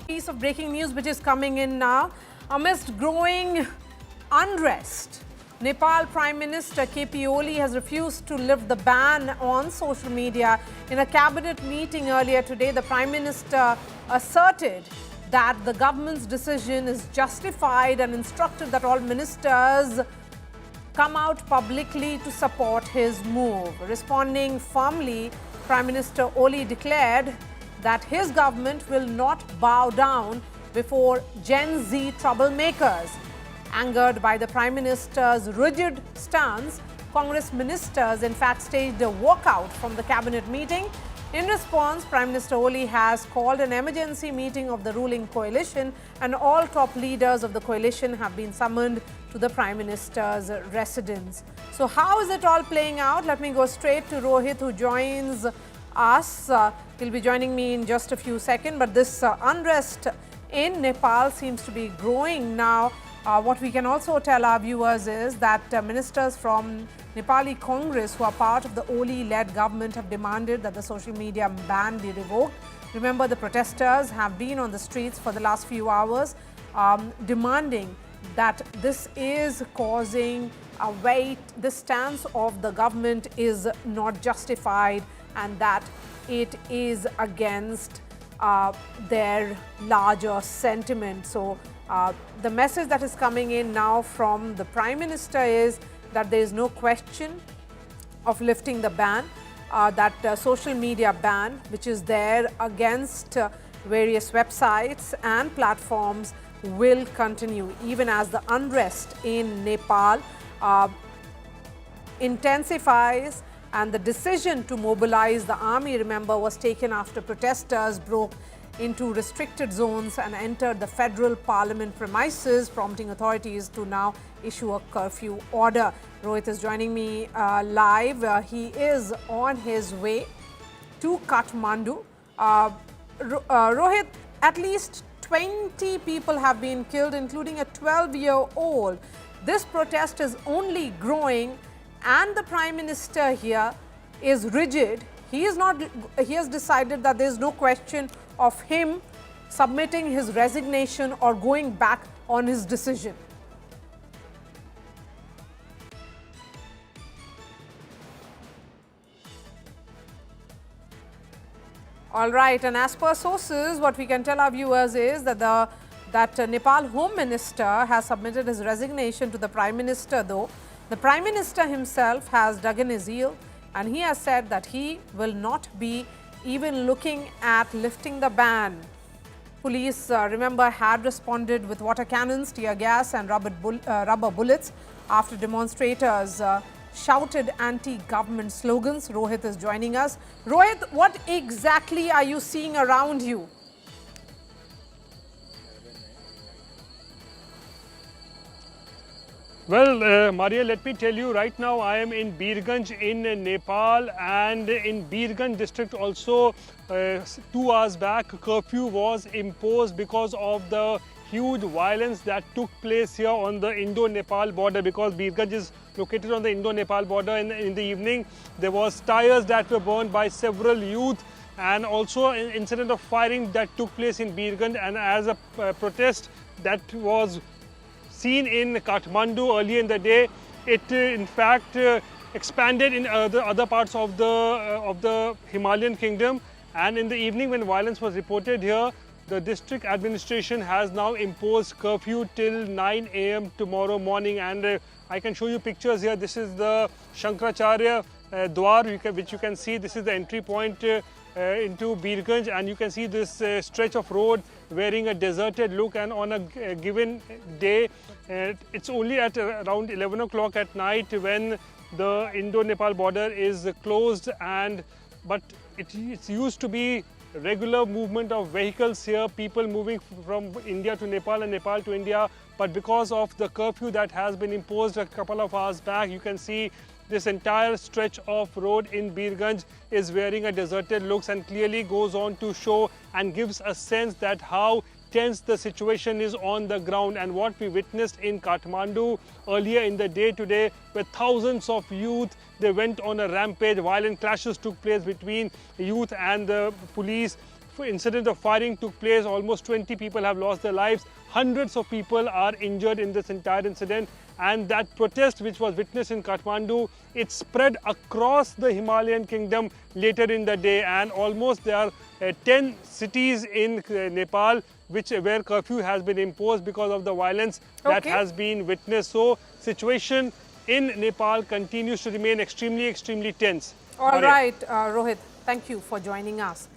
piece of breaking news which is coming in now. Amidst growing unrest, Nepal Prime Minister KP Oli has refused to lift the ban on social media. In a cabinet meeting earlier today, the Prime Minister asserted that the government's decision is justified and instructed that all ministers come out publicly to support his move. Responding firmly, Prime Minister Oli declared that his government will not bow down before Gen Z troublemakers. Angered by the Prime Minister's rigid stance, Congress ministers in fact staged a walkout from the cabinet meeting. In response, Prime Minister Oli has called an emergency meeting of the ruling coalition, and all top leaders of the coalition have been summoned to the Prime Minister's residence. So how is it all playing out? Let me go straight to Rohit, who joins us. He'll be joining me in just a few seconds, but this unrest in Nepal seems to be growing now. What we can also tell our viewers is that ministers from Nepali Congress, who are part of the Oli-led government, have demanded that the social media ban be revoked. Remember, the protesters have been on the streets for the last few hours, demanding that this is causing a weight. The stance of the government is not justified and that it is against their larger sentiment. So the message that is coming in now from the Prime Minister is that there is no question of lifting the ban, that social media ban, which is there against various websites and platforms, will continue even as the unrest in Nepal intensifies. And the decision to mobilize the army, remember, was taken after protesters broke into restricted zones and entered the federal parliament premises, prompting authorities to now issue a curfew order. Rohit is joining me live. He is on his way to Kathmandu. Rohit, at least 20 people have been killed, including a 12-year-old. This protest is only growing, and the Prime Minister here is rigid. He has decided that there is no question of him submitting his resignation or going back on his decision. All right, and as per sources, what we can tell our viewers is that Nepal Home Minister has submitted his resignation to the Prime Minister, though. The Prime Minister himself has dug in his heel, and he has said that he will not be even looking at lifting the ban. Police, remember, had responded with water cannons, tear gas and rubber bullets after demonstrators shouted anti-government slogans. Rohit is joining us. Rohit, what exactly are you seeing around you? Well, Maria, let me tell you, right now I am in birganj in Nepal, and in birganj district also 2 hours back curfew was imposed because of the huge violence that took place here on the Indo-Nepal border, because birganj is located on the Indo-Nepal border. In the evening there was tires that were burned by several youth, and also an incident of firing that took place in birganj, and as a protest that was seen in Kathmandu earlier in the day, it in fact expanded in other parts of the Himalayan kingdom. And in the evening, when violence was reported here, the district administration has now imposed curfew till 9 AM tomorrow morning. And I can show you pictures here. This is the Shankaracharya Dwar, which you can see. This is the entry point into birganj, and you can see this stretch of road wearing a deserted look. And on a given day, it's only at around 11 o'clock at night when the Indo-Nepal border is closed, but it used to be regular movement of vehicles here, people moving from India to Nepal and Nepal to India. But because of the curfew that has been imposed a couple of hours back, you can see this entire stretch of road in birganj is wearing a deserted looks, and clearly goes on to show and gives a sense that how tense the situation is on the ground. And what we witnessed in Kathmandu earlier in the day today, where thousands of youth, they went on a rampage. Violent clashes took place between youth and the police. incident of firing took place. Almost 20 people have lost their lives. Hundreds of people are injured in this entire incident. And that protest, which was witnessed in Kathmandu, it spread across the Himalayan kingdom later in the day. And almost there are 10 cities in Nepal where curfew has been imposed because of the violence that has been witnessed. So situation in Nepal continues to remain extremely tense. All right, Rohit, thank you for joining us.